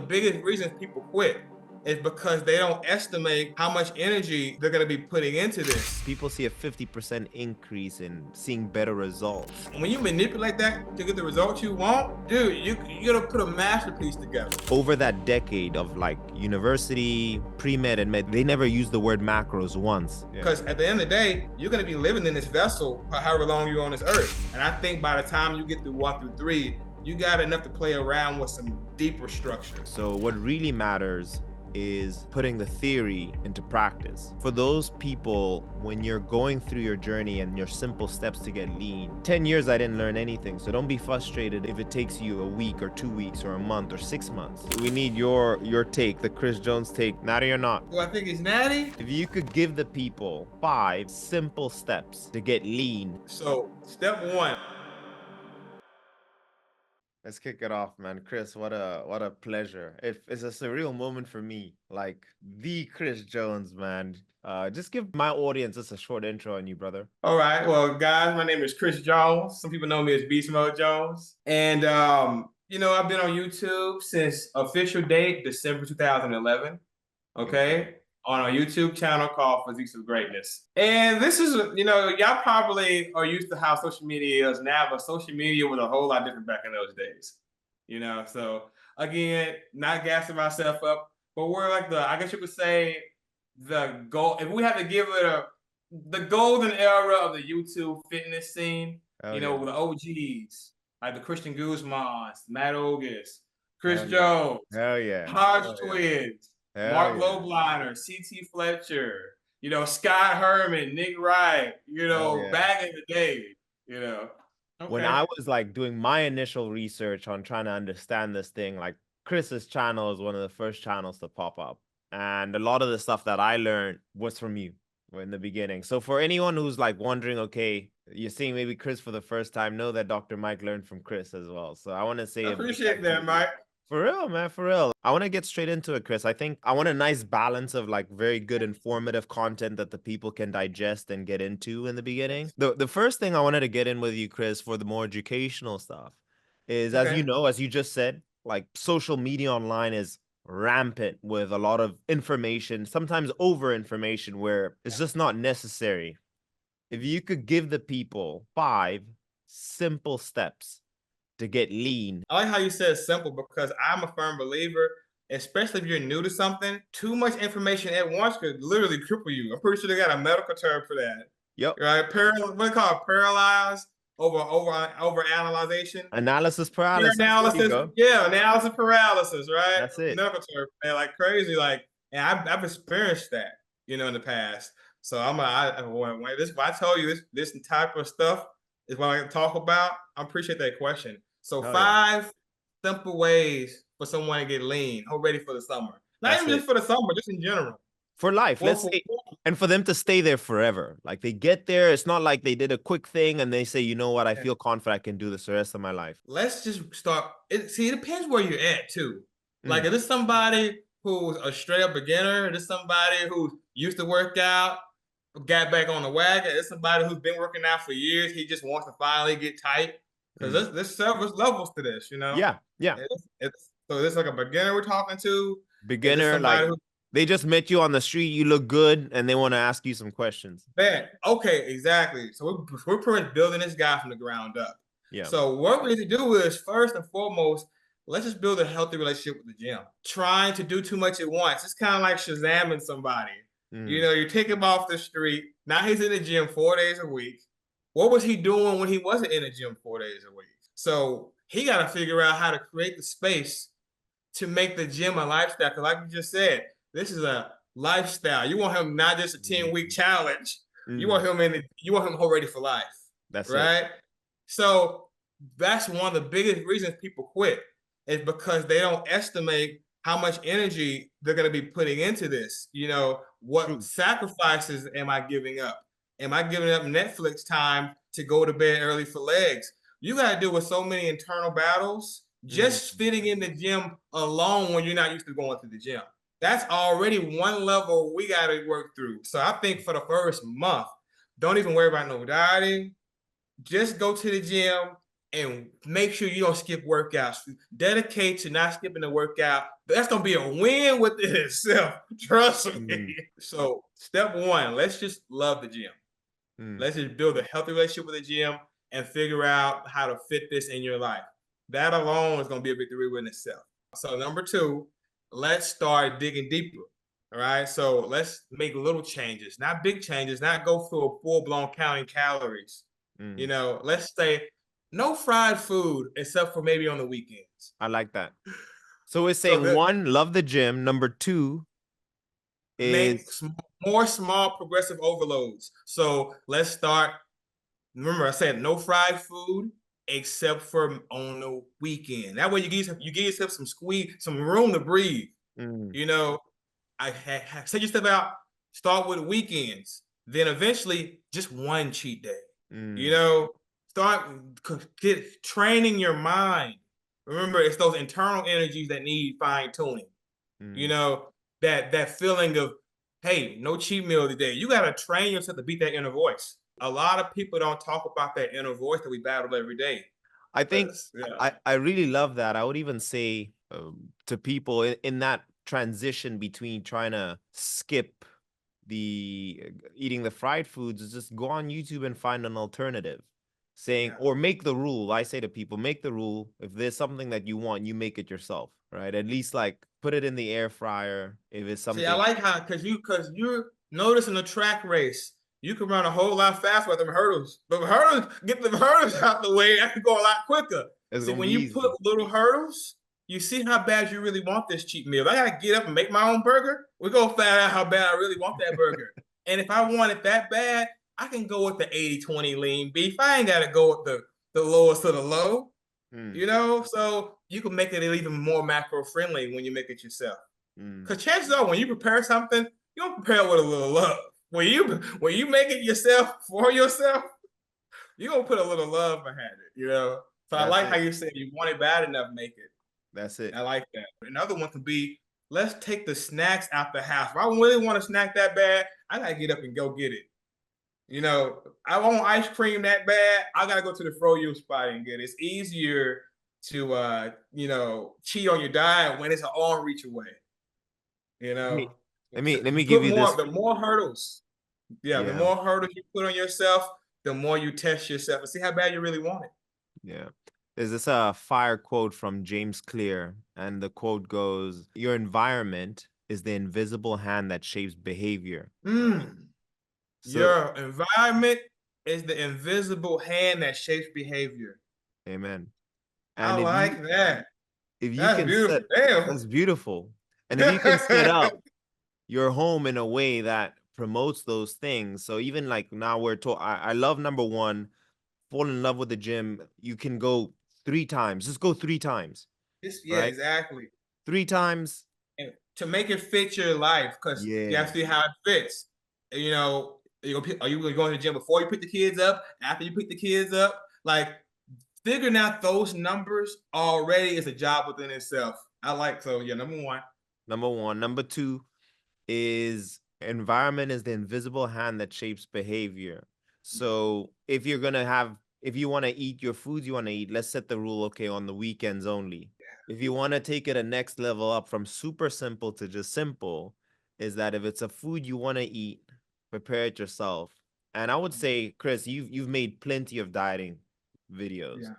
biggest reasons people quit is because they don't estimate how much energy they're going to be putting into this. People see a 50% increase in seeing better results. When you manipulate that to get the results you want, dude, you gotta put a masterpiece together. Over that decade of like university, pre-med, and med, they never used the word macros once. Because at the end of the day, you're gonna be living in this vessel for however long you're on this earth. And I think by the time you get through 1 through 3, you got enough to play around with some deeper structure. So what really matters is putting the theory into practice. For those people, when you're going through your journey and your simple steps to get lean, 10 years I didn't learn anything, so don't be frustrated if it takes you a week or 2 weeks or a month or 6 months. We need your take, the Chris Jones take, natty or not. Do I think it's natty? If you could give the people 5 simple steps to get lean. So step 1. Let's kick it off, man. Chris, what a pleasure. It's a surreal moment for me, like the Chris Jones, man. Just give my audience just a short intro on you, brother. All right, well, guys, my name is Chris Jones. Some people know me as Beastmode Jones. And, you know, I've been on YouTube since official date, December 2011, okay? On a YouTube channel called Physiques of Greatness. And this is, you know, y'all probably are used to how social media is now, but social media was a whole lot different back in those days. You know, so again, not gassing myself up, but we're like I guess you could say the goal, if we had to give it the golden era of the YouTube fitness scene, you know, with the OGs, like the Christian Guzmans, Matt Ogus, Chris Jones, Hodge Twins, Mark Lobliner, C.T. Fletcher, you know, Scott Herman, Nick Wright, you know, back in the day, you know. Okay. When I was like doing my initial research on trying to understand this thing, like Chris's channel is one of the first channels to pop up. And a lot of the stuff that I learned was from you in the beginning. So for anyone who's like wondering, okay, you're seeing maybe Chris for the first time, know that Dr. Mike learned from Chris as well. So I want to say, I appreciate that, Mike. For real, man, for real. I want to get straight into it, Chris. I think I want a nice balance of like very good informative content that the people can digest and get into in the beginning. The first thing I wanted to get in with you, Chris, for the more educational stuff is, as you know, as you just said, like social media online is rampant with a lot of information, sometimes over information where it's just not necessary. If you could give the people 5 simple steps to get lean. I like how you said simple, because I'm a firm believer, especially if you're new to something, too much information at once could literally cripple you. I'm pretty sure they got a medical term for that. Yep. Right? What do you call it? Paralyzed over analyzation. Analysis paralysis. Analysis. Yeah, analysis paralysis, right? That's it. Medical term. Man, like crazy. Like, and I've experienced that, you know, in the past. So when I tell you this type of stuff is what I can talk about, I appreciate that question. So 5 simple ways for someone to get lean, ready for the summer. Not even just for the summer, just in general. For life, let's say, and for them to stay there forever. Like they get there, it's not like they did a quick thing and they say, you know what, I feel confident I can do this the rest of my life. Let's just start. See, it depends where you're at too. Like, if it's somebody who's a straight up beginner, if it's somebody who used to work out, got back on the wagon, it's somebody who's been working out for years, he just wants to finally get tight. Because there's several levels to this, you know? Yeah. So it's like a beginner we're talking to. Beginner, like they just met you on the street, you look good, and they want to ask you some questions. Man, okay, exactly. So we're pretty much building this guy from the ground up. Yeah. So what we need to do is, first and foremost, let's just build a healthy relationship with the gym. Trying to do too much at once. It's kind of like Shazamming somebody. You know, you take him off the street. Now he's in the gym 4 days a week. What was he doing when he wasn't in the gym 4 days a week? So he got to figure out how to create the space to make the gym a lifestyle. Because like you just said, this is a lifestyle. You want him not just a 10-week challenge. You want him ready for life. That's right. So that's one of the biggest reasons people quit, is because they don't estimate how much energy they're going to be putting into this. You know, what sacrifices am I giving up? Am I giving up Netflix time to go to bed early for legs? You got to deal with so many internal battles just fitting in the gym alone when you're not used to going to the gym. That's already one level we got to work through. So I think for the first month, don't even worry about no dieting. Just go to the gym and make sure you don't skip workouts. Dedicate to not skipping the workout That's gonna be a win within itself. Trust me. Mm, So step one, let's just love the gym. mm. Let's just build a healthy relationship with the gym and figure out how to fit this in your life. That alone is gonna be a victory within itself. So number two, let's start digging deeper. All right. So let's make little changes, not big changes, not go through a full-blown counting calories. Mm. Let's say no fried food except for maybe on the weekends. I like that. So we're So saying that one, love the gym. Number two make is more small progressive overloads. So let's start. Remember, I said no fried food except for on the weekend. That way, you give yourself some squeeze, some room to breathe. mm, You know, set your step out. Start with weekends, then eventually just one cheat day. You mm, know, start training your mind. Remember, it's those internal energies that need fine tuning. You mm. know, that feeling of, hey, no cheat meal today. You got to train yourself to beat that inner voice. A lot of people don't talk about that inner voice that we battle every day. I think Yeah, I really love that. I would even say to people in that transition between trying to skip the eating the fried foods is just go on YouTube and find an alternative. Saying yeah. or make the rule. I say to people, make the rule. If there's something that you want, you make it yourself, right? At least like put it in the air fryer if it's See, I something. like how because you're noticing the track race. You can run a whole lot faster with them hurdles. But get the hurdles out the way, I can go a lot quicker. It's See, gonna when be you put easy. little hurdles, you see how bad you really want this cheap meal. If I gotta get up and make my own burger, we're gonna find out how bad I really want that burger. And if I want it that bad, I can go with the 80-20 lean beef. I ain't gotta go with the lowest of the low. Mm, So you can make it even more macro friendly when you make it yourself. mm. Because chances are, when you prepare something, you don't prepare it with a little love. When you make it yourself for yourself, you gonna put a little love behind it. So I That's like how it. you said you want it bad enough, make it. That's it. I like that. Another one could be, let's take the snacks out the house. If I really want to snack that bad, I gotta get up and go get it. I want ice cream that bad. I gotta go to the froyo spot and get it. It's easier to cheat on your diet when it's an arm reach away. You Let me know, let you me give put you more. this. The more hurdles, yeah, the Yeah. more hurdles you put on yourself, the more you test yourself and see how bad you really want it. Yeah. There's this fire quote from James Clear, and the quote goes, "Your environment is the invisible hand that shapes behavior." Mm. So, Your environment is the invisible hand that shapes behavior. amen. I And like that. if you That's can beautiful. set Damn. that's beautiful. And if you can set up your home in a way that promotes those things. So even like now we're told I love number one, fall in love with the gym. You can go 3 times. Just go 3 times, Yeah, right? exactly. 3 times. And to make it fit your life, because you have Yeah. to see how it fits. Are you going to the gym before you pick the kids up? After you pick the kids up? Like figuring out those numbers already is a job within itself. Yeah, number one. Number one. Number two is environment is the invisible hand that shapes behavior. So if you want to eat your foods you want to eat, let's set the rule, okay, on the weekends only. If you want to take it a next level up from super simple to just simple, is that if it's a food you want to eat, prepare it yourself. And I would say, Chris, you've made plenty of dieting videos. Yeah.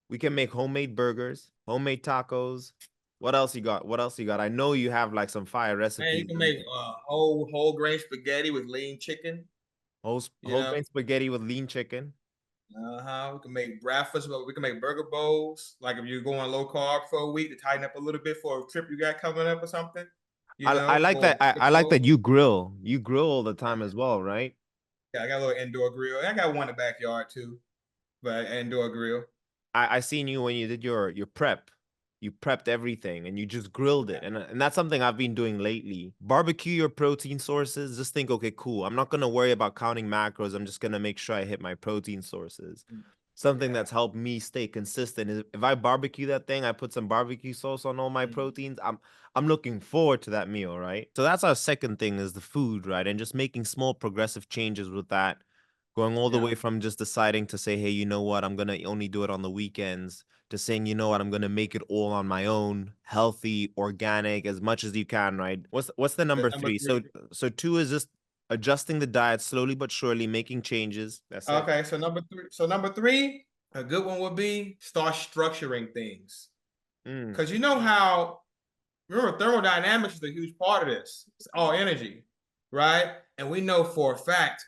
We can make homemade burgers, homemade tacos. What else you got? What else you got? I know you have like some fire Man, you recipes. can make whole grain spaghetti with lean chicken. You Whole know, grain spaghetti with lean chicken. We can make breakfast. We can make burger bowls. Like if you're going low carb for a week to tighten up a little bit for a trip you got coming up or something. I like For that. I like that you grill. You grill all the time as well, right? yeah, I got a little indoor grill. I got one in the backyard too, but indoor grill. I seen you when you did your prep. You prepped everything and you just grilled it. And that's something I've been doing lately. Barbecue your protein sources. Just think, okay, cool. I'm not gonna worry about counting macros. I'm just gonna make sure I hit my protein sources. Something Yeah, that's helped me stay consistent is if I barbecue that thing, I put some barbecue sauce on all my proteins. I'm looking forward to that meal, right? So that's our second thing is the food, right? And just making small progressive changes with that, going all the yeah, way from just deciding to say, hey, you know what, I'm gonna only do it on the weekends to saying, you know what, I'm going to make it all on my own, healthy, organic, as much as you can, right? What's the The number number 3? three. So 2 is just adjusting the diet slowly but surely, making changes. That's it. Okay, so number three. So number three, a good one would be start structuring things. Mm, Because you know how, remember, thermodynamics is a huge part of this. It's all energy, right? And we know for a fact,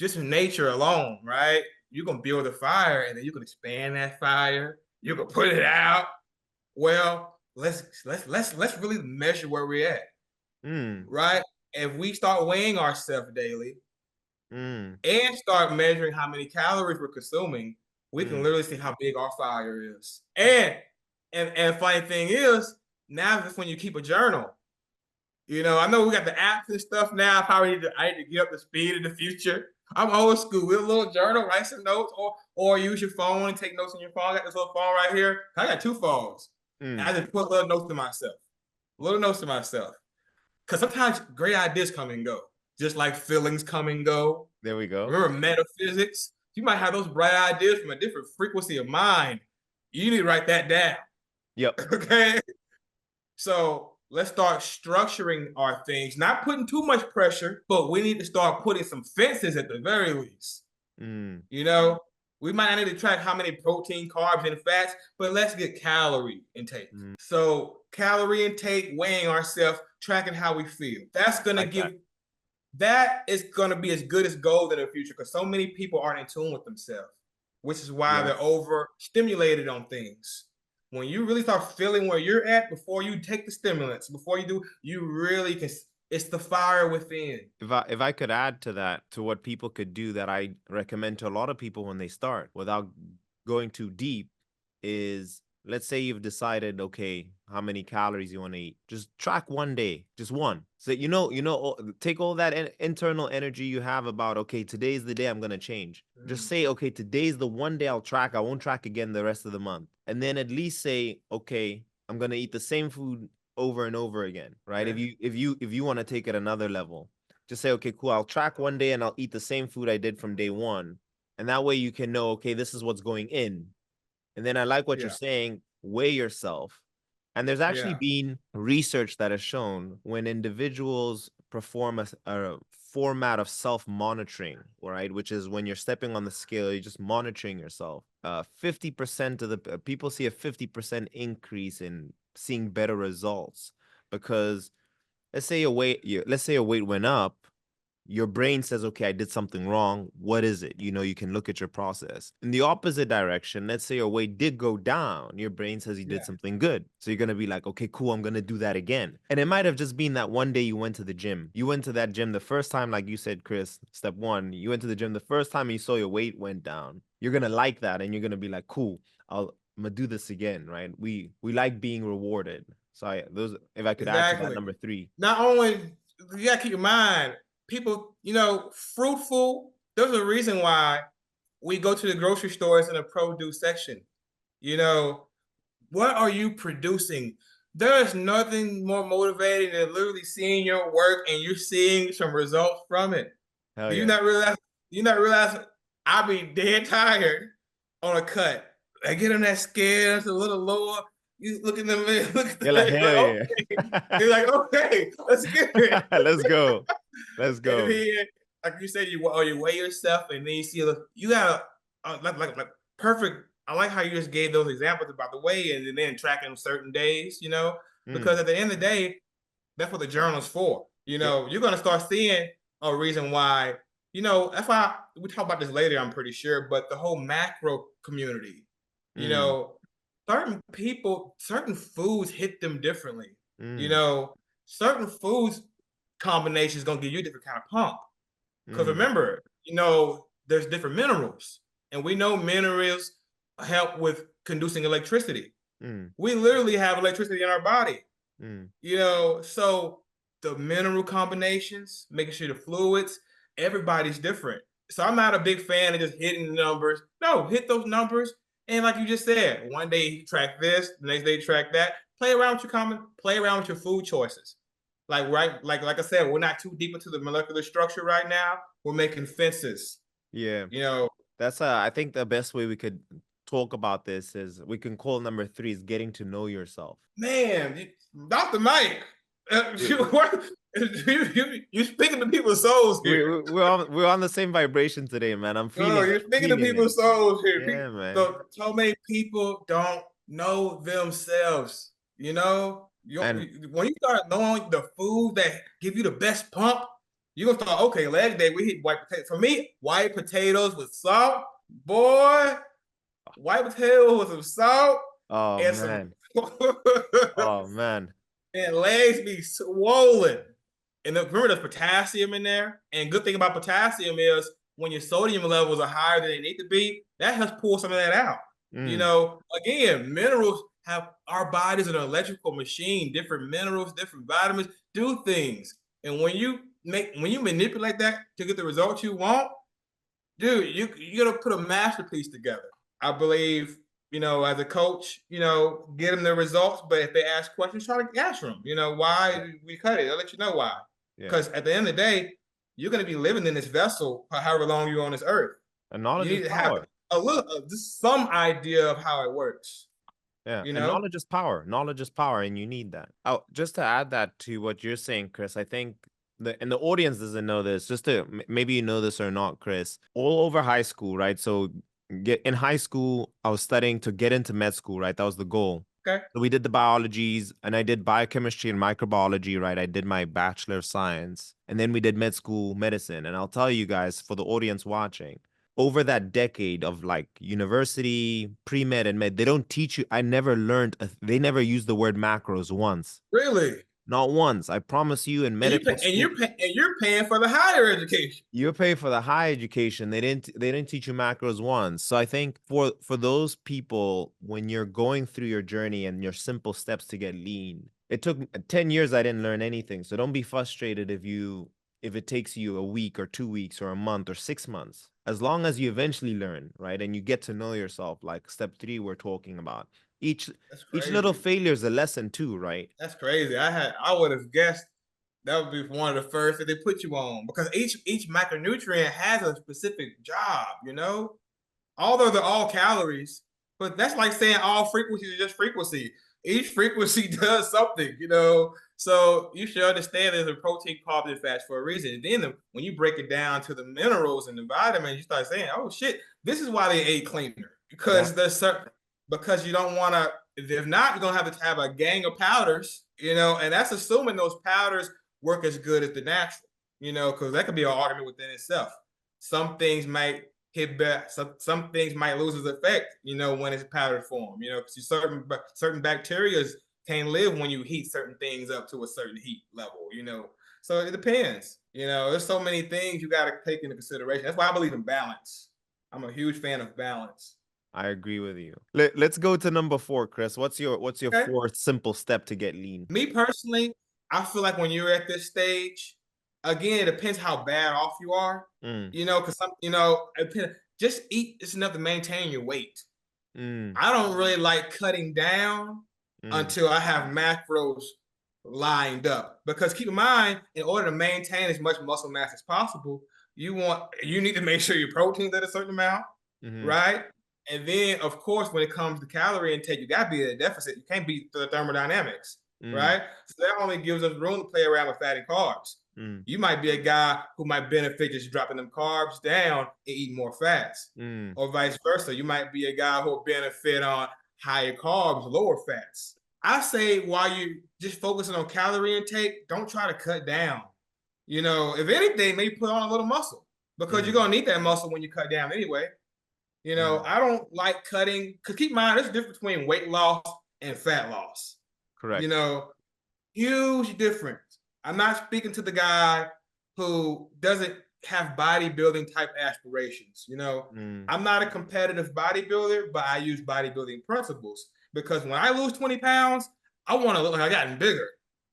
just in nature alone, right? You can build a fire and then you can expand that fire. You can put it out. Well, let's really measure where we're at, mm, right? If we start weighing ourselves daily mm, and start measuring how many calories we're consuming, we can mm. literally see how big our fire is. And funny thing is, now that's when you keep a journal. You know, I know we got the apps and stuff now. I need to get up to speed in the future. I'm old school with a little journal, write some notes, or use your phone and take notes on your phone. I got this little phone right here. I got 2 phones. And Mm. I just put little notes to myself. Little notes to myself. Because sometimes great ideas come and go, just like feelings come and go. There we go. Remember metaphysics? You might have those bright ideas from a different frequency of mind. You need to write that down. Yep. Okay. So let's start structuring our things, not putting too much pressure, but we need to start putting some fences at the very least. Mm, You know, we might not need to track how many protein, carbs, and fats, but let's get calorie intake. mm. So calorie intake, weighing ourselves, tracking how we feel. That's gonna Like that. give that is going to be as good as gold in the future because so many people aren't in tune with themselves, which is why Yeah. they're overstimulated on things. When you really start feeling where you're at before you take the stimulants, before you do, you really can. It's the fire within. If I could add to that, to what people could do that I recommend to a lot of people when they start without going too deep, is let's say you've decided, okay, how many calories you want to eat. Just track one day, just one. So take all that internal energy you have about, okay, today's the day I'm gonna change. Just say, okay, today's the one day I'll track. I won't track again the rest of the month. And then at least say, okay, I'm gonna eat the same food over and over again, right? Yeah. If you want to take it another level, just say, okay, cool, I'll track one day and I'll eat the same food I did from day one. And that way you can know, okay, this is what's going in. And then I like what you're Yeah. saying, weigh yourself. And there's actually Yeah. been research that has shown when individuals perform a format of self-monitoring, right, which is when you're stepping on the scale, you're just monitoring yourself. 50% of the people see a 50% increase in seeing better results because let's say your weight went up, your brain says, okay, I did something wrong. What is it? You can look at your process. In the opposite direction, let's say your weight did go down. Your brain says you did Yeah. something good. So you're going to be like, okay, cool, I'm going to do that again. And it might have just been that one day you went to the gym. You went to that gym the first time, like you said, Chris, step 1, you went to the gym the first time and you saw your weight went down. You're going to like that and you're going to be like, cool, I'm going to do this again, right? We like being rewarded. So if I could add to that, Exactly. number 3. Not only you gotta keep in mind, people, fruitful. There's a reason why we go to the grocery stores in the produce section. You know, what are you producing? There is nothing more motivating than literally seeing your work and you're seeing some results from it. Hell Do you yeah. not realize? You not realize I'll be dead tired on a cut. I get on that scale, it's a little lower. You look at them, look at You're like, the, hell yeah. okay. You're like, okay, let's get it. Let's go. Let's And go. then, like you said, you weigh yourself, and then you see you got like perfect. I like how you just gave those examples about the weigh and then tracking certain days. Because Mm. at the end of the day, that's what the journal's for. Yep. You're gonna start seeing a reason why. That's why we talk about this later. I'm pretty sure, but the whole macro community. You Mm. know, certain people, certain foods hit them differently. You Mm. know, certain foods combinations gonna give you a different kind of pump. Because Mm. remember, there's different minerals, and we know minerals help with conducing electricity. Mm. We literally have electricity in our body. Mm. So the mineral combinations, making sure the fluids, everybody's different. So I'm not a big fan of just hitting the numbers. No, hit those numbers. And like you just said, one day you track this, the next day you track that. Play around with your food choices. Like I said, we're not too deep into the molecular structure right now. We're making fences. Yeah. You know, That's I think the best way we could talk about this is we can call number 3 is getting to know yourself. Man, Dr. Mike, you're speaking to people's souls here. We're on the same vibration today, man. I'm Oh, feeling you're it. speaking to Feeling it. people's souls here. Yeah, man. So many people don't know themselves. You know, And when you start knowing the food that give you the best pump, you're gonna start. Okay, leg day we eat white potatoes. For me, white potatoes with salt, boy. White potatoes with some salt oh and some man. Oh man. and legs be swollen. And remember, there's potassium in there. And good thing about potassium is when your sodium levels are higher than they need to be, that helps pull some of that out. You know, again, minerals have our bodies an electrical machine. Different minerals, different vitamins do things. And when you manipulate that to get the results you want, dude, you gotta put a masterpiece together. I believe, you know, as a coach, you know, get them the results. But if they ask questions, try to answer them. You know, why we cut it? I'll let you know why. Yeah. Because at the end of the day, you're going to be living in this vessel for however long you're on this earth. And You knowledge need is to have power. a little, just some idea of how it works. Yeah, You and know, knowledge is power. Knowledge is power, and you need that. Oh, just to add that to what you're saying, Chris, I think the audience doesn't know this. Just to maybe you know this or not, Chris. All over high school, right? So get in high school, I was studying to get into med school, right? That was the goal. okay. So we did the biologies, and I did biochemistry and microbiology, right? I did my Bachelor of Science, and then we did med school medicine. And I'll tell you guys, for the audience watching, over that decade of like university, pre-med and med, they don't teach you. I never learned, they never used the word macros once. Really? Not once. I promise you in And medical school, you're paying for the higher education. you pay for the high education. They didn't teach you macros once. So I think for those people, when you're going through your journey and your simple steps to get lean, it took 10 years. I didn't learn anything. So don't be frustrated if it takes you a week or 2 weeks or a month or 6 months. As long as you eventually learn, right? And you get to know yourself, like step 3 we're talking about. Each That's each little crazy. failure is a lesson too, right? That's crazy. I would have guessed that would be one of the first that they put you on because each macronutrient has a specific job, you know? Although they're all calories, but that's like saying all frequencies are just frequency. Each frequency does something, you know? So you should understand there's a protein, carbs, and fats for a reason. And then when you break it down to the minerals and the vitamins, you start saying, oh shit, this is why they ate cleaner. Yeah. Because there's certain because you don't want to, if not, you're gonna have a gang of powders, you know, and that's assuming those powders work as good as the natural, you know, because that could be an argument within itself. Some things might hit back, some things might lose its effect, you know, when it's powdered form, you know, because certain bacteria can't live when you heat certain things up to a certain heat level, you know. So it depends, you know. There's so many things you got to take into consideration. That's why I believe in balance. I'm a huge fan of balance. I agree with you. Let's go to number 4, Chris. What's your Okay. fourth simple step to get lean? Me personally, I feel like when you're at this stage, again, it depends how bad off you are. Mm, You know, because some, you know, just eat just enough to maintain your weight. mm, I don't really like cutting down mm, until I have macros lined up. Because keep in mind, in order to maintain as much muscle mass as possible, you need to make sure your protein's at a certain amount, mhm, right? And then, of course, when it comes to calorie intake, you gotta be at a deficit. You can't beat the thermodynamics, mm, right? So that only gives us room to play around with fatty carbs. mm, You might be a guy who might benefit just dropping them carbs down and eating more fats, mm. or vice versa. You might be a guy who will benefit on higher carbs, lower fats. I say while you just focusing on calorie intake, don't try to cut down. You know, if anything, maybe put on a little muscle because you're Mm, gonna need that muscle when you cut down anyway. You know, mm. I don't like cutting because keep in mind there's a difference between weight loss and fat loss. You Correct. know, huge difference. I'm not speaking to the guy who doesn't have bodybuilding type aspirations. You know, Mm, I'm not a competitive bodybuilder, but I use bodybuilding principles because when I lose 20 pounds, I want to look like I gotten bigger.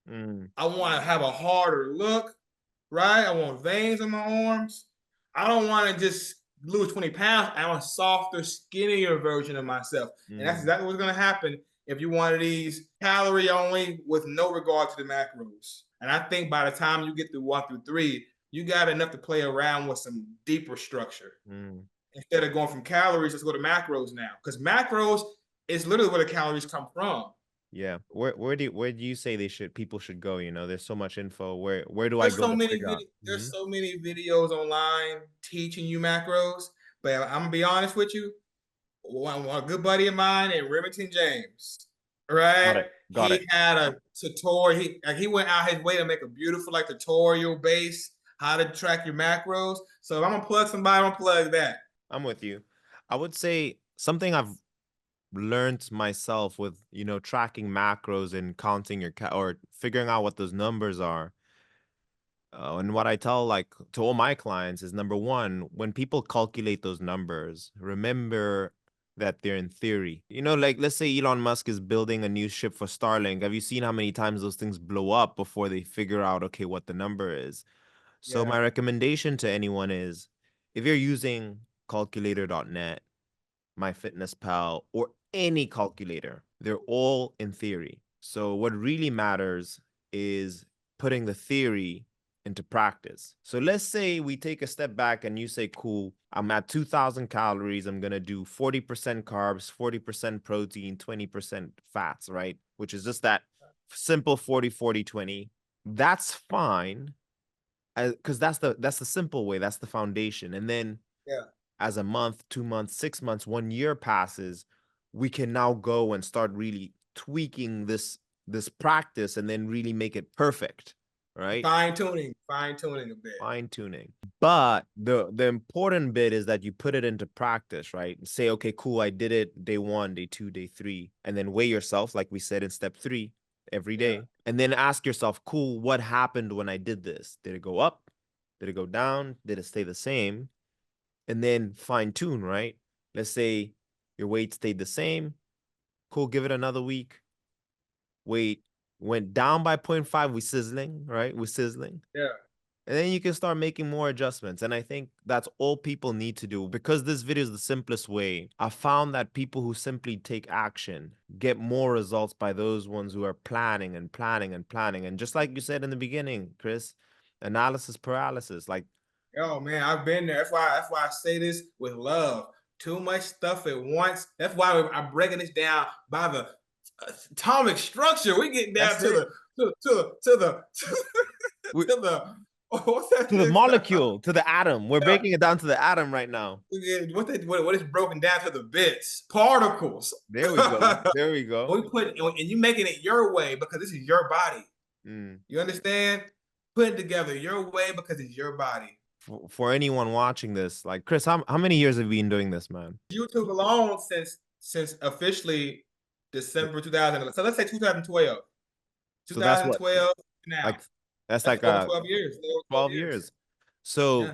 mm, I want to have a harder look, right? I want veins on my arms. I don't want to just lose 20 pounds. I want a softer, skinnier version of myself. And that's mm. exactly what's going to happen if you one of these calorie only with no regard to the macros. And I think by the time you get through 1 through 3, you got enough to play around with some deeper structure. Mm. instead of going from calories, let's go to macros now. Because macros is literally where the calories come from. Yeah. Where do you say people should go? You know, there's so much info. Where do I There's go so to many figure out? there's so many videos online teaching you macros. But I'm gonna be honest with you. A good buddy of mine in Remington, James, Got right? it. Got He it. had a tutorial. He went out his way to make a beautiful like tutorial base how to track your macros. So if I'm gonna plug somebody, I'm gonna plug that. I'm with you. I would say something I've learned myself with, tracking macros and counting or figuring out what those numbers are. And what I tell like to all my clients is number one, when people calculate those numbers, remember that they're in theory. Like let's say Elon Musk is building a new ship for Starlink. Have you seen how many times those things blow up before they figure out, okay, what the number is? So Yeah, my recommendation to anyone is if you're using calculator.net, MyFitnessPal, or any calculator, they're all in theory. So what really matters is putting the theory into practice. So let's say we take a step back and you say, cool, I'm at 2000 calories. I'm going to do 40% carbs, 40% protein, 20% fats, right? Which is just that simple 40, 40, 20. That's fine because that's the simple way. That's the foundation. And then yeah. as a month, 2 months, 6 months, 1 year passes, we can now go and start really tweaking this practice and then really make it perfect, right? Fine tuning a bit. Fine tuning. But the important bit is that you put it into practice, right? Say, okay, cool, I did it day 1, day 2, day 3, and then weigh yourself, like we said in step 3, every Yeah. day. And then ask yourself, cool, what happened when I did this? Did it go up? Did it go down? Did it stay the same? And then fine tune, right? Let's say your weight stayed the same. Cool, give it another week. Weight went down by 0.5. We sizzling, right? We're sizzling. Yeah. And then you can start making more adjustments. And I think that's all people need to do because this video is the simplest way. I found that people who simply take action get more results by those ones who are planning and planning and planning. And just like you said in the beginning, Chris, analysis paralysis. Like, Yo, man, I've been there. That's why I say this with love. Too much stuff at once. That's why I'm breaking this down by the atomic structure. We get down that's to it. the We, to the what's that to the thing? molecule, to the atom. We're Yeah, breaking it down to the atom right now. what is broken down to the bits, particles. There we go. There we go. We put and you making it your way because this is your body. Mm. You understand? Put it together your way because it's your body. For anyone watching this, like Chris, how many years have you been doing this, man? YouTube alone since officially December 2000. So let's say 2012. So that's what, 2012 now. like that's That's like over 12 years. Over 12 12 years. years. So,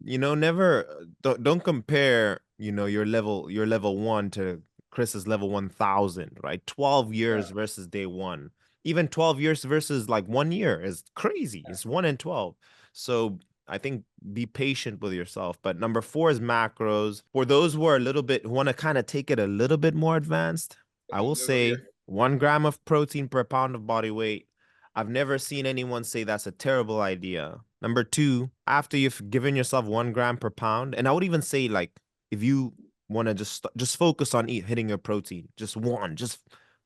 Yeah. never don't compare, your level 1 to Chris's level 1000, right? 12 Yeah. years versus day 1. Even 12 years versus like 1 year is crazy. It's 1 and 12. So, I think be patient with yourself. But number 4 is macros. For those who are who want to kind of take it a little bit more advanced, I will Let's hear say it. 1 gram of protein per pound of body weight. I've never seen anyone say that's a terrible idea. Number 2, after you've given yourself 1 gram per pound, and I would even say like if you want to just focus on hitting your protein, just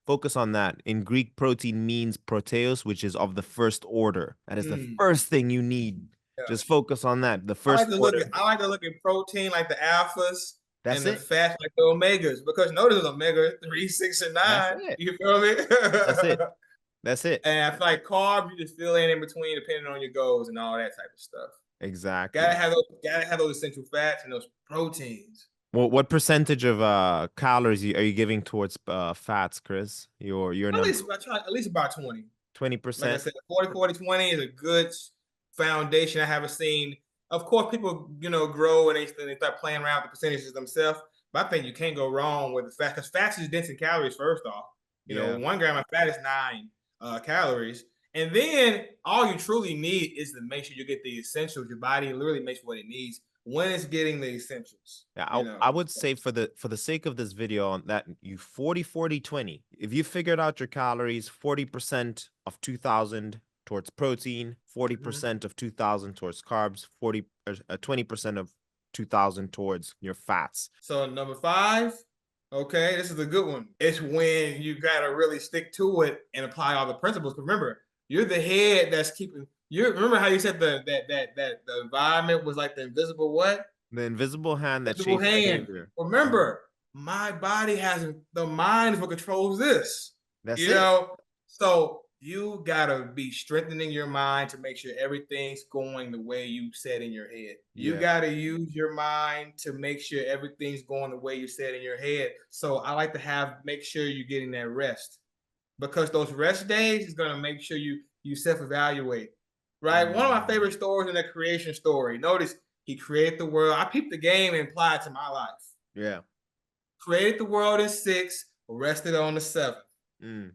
focus on that. In Greek, protein means proteos, which is of the first order. That is the first thing you need. Yeah. Just focus on that. The I first like to look order. at I like to look at protein like the alphas That's and the it. fats like the omegas because notice omega 3, 6, and That's 9. it. You feel me? That's it. That's it. And I feel like carbs, you just fill in between depending on your goals and all that type of stuff. Exactly. Gotta have those essential fats and those proteins. Well, what percentage of calories are you giving towards fats, Chris? Your At number least I try at least about 20. Like I 20%? said, 40, 40, 20 is a good foundation. I haven't seen. Of course, people grow and they start playing around with the percentages themselves. But I think you can't go wrong with the fat because fat is dense in calories. First off, Yeah. 1 gram of fat is 9 calories, and then all you truly need is to make sure you get the essentials. Your body literally makes what it needs when it's getting the essentials. Yeah, I would say for the sake of this video on that you 40 40 20. If you figured out your calories, 40% of 2000 towards protein, 40% of 2000 towards carbs, 20% of 2,000 towards your fats. So number 5, okay, this is a good one. It's when you gotta really stick to it and apply all the principles. Remember, you're the head that's keeping. You remember how you said that the environment was like the invisible what? The invisible hand that Invisible shapes hand. behavior. Remember, my body has the mind is what controls this. That's You it. know, so you gotta be strengthening your mind to make sure everything's going the way you said in your head. You Yeah. gotta use your mind to make sure everything's going the way you said in your head. So I like to make sure you're getting that rest, because those rest days is gonna make sure you self-evaluate. Right. One of my favorite stories in the creation story. Notice he created the world. I peeped the game and applied it to my life. Yeah. Created the world in 6, rested on the 7th. Mm.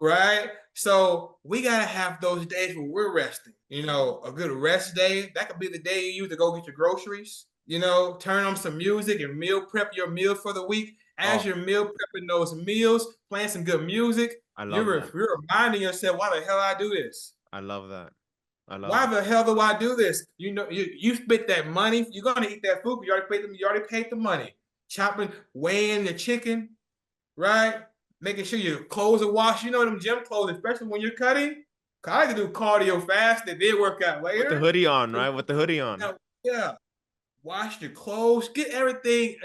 Right? So we gotta have those days where we're resting. You know, a good rest day. That could be the day you use to go get your groceries. You know, turn on some music and meal prep your meal for the week. As Oh, you're meal prepping those meals, playing some good music, I love you're, that. you're reminding yourself, why the hell I do this? I love that. I love Why that. the hell do I do this? You know, you spent that money. You're gonna eat that food. You already paid the money. Chopping, weighing the chicken, right? Making sure your clothes are washed. You know them gym clothes, especially when you're cutting. Cause I can do cardio fast and then work out With the later. hoodie on, right? With the hoodie on. Yeah. Wash your clothes. Get everything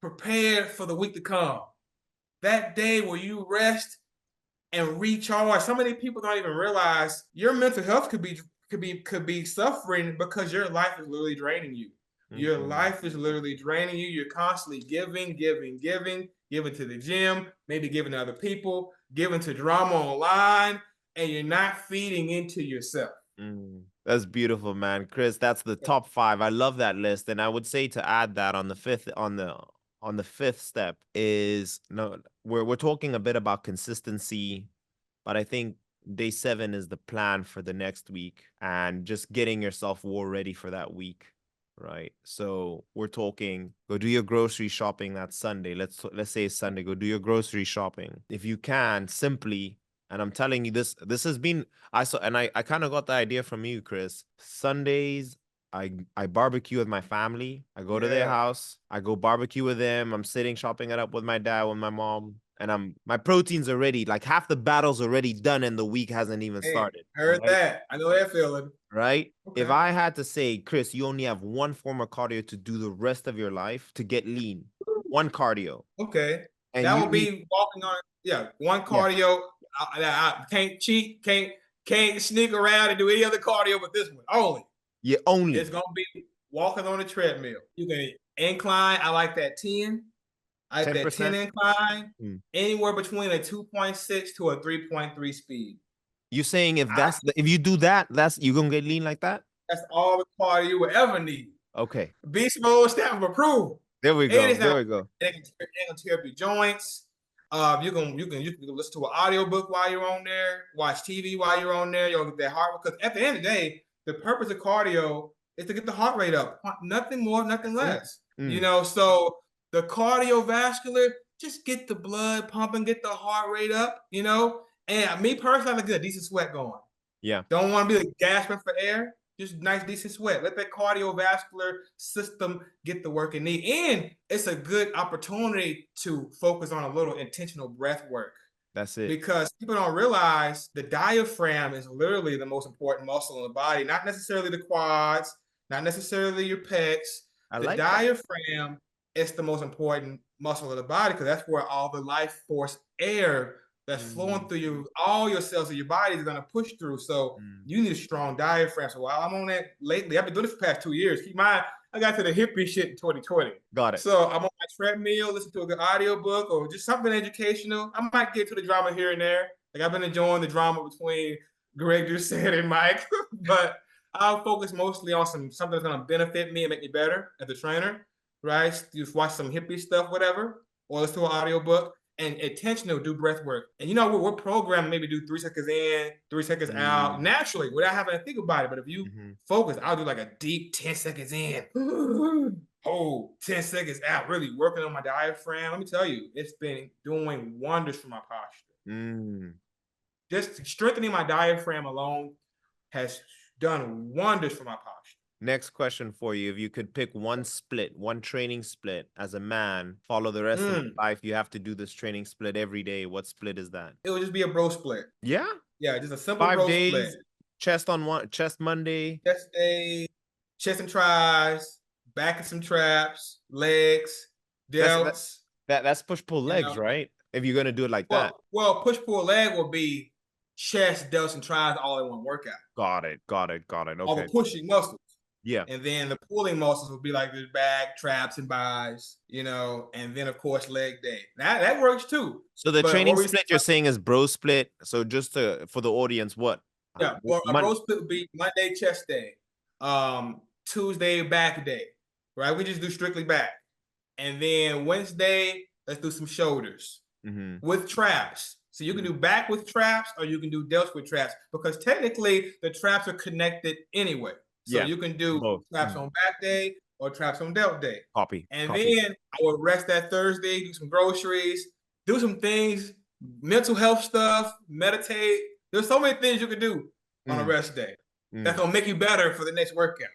prepared for the week to come. That day where you rest and recharge. So many people don't even realize your mental health could be suffering because your life is literally draining you. Your life is literally draining you. You're constantly giving to the gym, maybe giving to other people, giving to drama online, and you're not feeding into yourself. That's beautiful, man. Chris, that's the top 5. I love that list. And I would say to add that on the fifth step is no, we're talking a bit about consistency, but I think day 7 is the plan for the next week and just getting yourself war ready for that week. Right. So we're talking go do your grocery shopping that Sunday. Let's say it's Sunday. Go do your grocery shopping. If you can, simply, and I'm telling you this has been I saw and I kind of got the idea from you, Chris. Sundays I barbecue with my family. I go to their house. I go barbecue with them. I'm sitting chopping it up with my dad, with my mom, and my protein's already like half the battle's already done and the week hasn't even Hey, started. heard Right? that. I know that feeling. Right? If Okay. I had to say, Chris, you only have one form of cardio to do the rest of your life to get lean. One cardio. Okay. And That you would need be walking on, one yeah, cardio. I can't cheat, can't sneak around and do any other cardio but this one only. you It's only gonna be walking on a treadmill. You can incline. I like that 10. I like that 10 10%. incline. Anywhere between a 2.6 to a 3.3 speed. You saying I, if you do that, that's you gonna get lean like that? that's all the cardio you will ever need. Okay. Beast mode stamp of approval. There we And go. it's not There we go. it can tear up your joints. You can listen to an audiobook while you're on there, watch TV while you're on there. You'll get that heart, because at the end of the day, the purpose of cardio is to get the heart rate up. Nothing more, nothing less. You know, so the cardiovascular, just get the blood pumping, get the heart rate up, you know. And me personally, I have a good decent sweat going. Yeah. Don't want to be like gasping for air. Just nice, decent sweat. Let that cardiovascular system get the work it needs. And it's a good opportunity to focus on a little intentional breath work, That's it. because people don't realize the diaphragm is literally the most important muscle in the body, not necessarily the quads, not necessarily your pecs. I The like that. diaphragm is the most important muscle of the body, because that's where all the life force air that's flowing through you, all your cells of your body is going to push through. So you need a strong diaphragm. So while I'm on that lately, I've been doing this for the past 2 years. Keep in mind, I got to the hippie shit in 2020. Got it. So I'm on my treadmill, listen to a good audiobook or just something educational. I might get to the drama here and there. Like I've been enjoying the drama between Greg Doucette and Mike, but I'll focus mostly on something that's going to benefit me and make me better as a trainer, right? You watch some hippie stuff, whatever, or listen to an audiobook. And intentional do breath work. And you know, we're programmed maybe do 3 seconds in, 3 seconds out naturally without having to think about it. But if you focus, I'll do like a deep 10 seconds in, hold 10 seconds out, really working on my diaphragm. Let me tell you, it's been doing wonders for my posture. Just strengthening my diaphragm alone has done wonders for my posture. Next question for you. If you could pick one split, one training split as a man, follow the rest of your life, you have to do this training split every day. What split is that? It would just be a bro split. Yeah? Yeah, just a simple 5 bro split. days, chest on one, chest Monday. Chest day, chest and tries, back and some traps, legs, That's delts. that's push pull You legs, know. right? If you're gonna do it like that. Well, push pull leg will be chest, delts, and tries all in one workout. Got it. All the Okay. pushing muscles. Yeah. And then the pulling muscles will be like the back, traps, and buys, and then of course leg day. That works too. So the But training what we split you're saying is bro split. So just for the audience, what? Yeah, well, a bro split would be Monday chest day, Tuesday back day, right? We just do strictly back, and then Wednesday let's do some shoulders with traps. So you can do back with traps, or you can do delts with traps, because technically the traps are connected anyway. So you can do both. traps on back day or traps on delt day. Copy. And then I would rest that Thursday, do some groceries, do some things, mental health stuff, meditate. There's so many things you can do on a rest day that's gonna make you better for the next workout,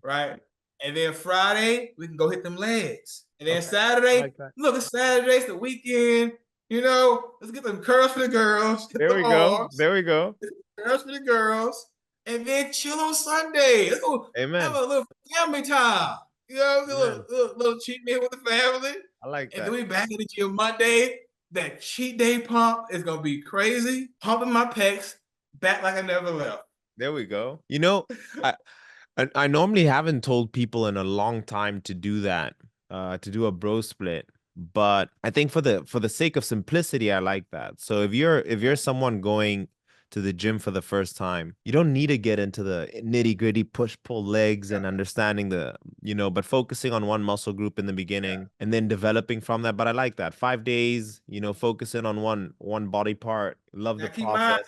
right? And then Friday we can go hit them legs, and then Saturday, look, it's Saturday, it's the weekend. Let's get them curls for the girls. There we go. There we go. Curls for the girls, and then chill on Sunday. Let's go have a little family time. A little cheat meal with the family. I like that. And then we back in the gym Monday. That cheat day pump is gonna be crazy. Pumping my pecs back like I never left. There we go. I normally haven't told people in a long time to do that, to do a bro split. But I think for the sake of simplicity, I like that. So if you're someone going to the gym for the first time, you don't need to get into the nitty-gritty push-pull legs and understanding but focusing on one muscle group in the beginning and then developing from that. But I like that. 5 days, focusing on one body part. Love the process.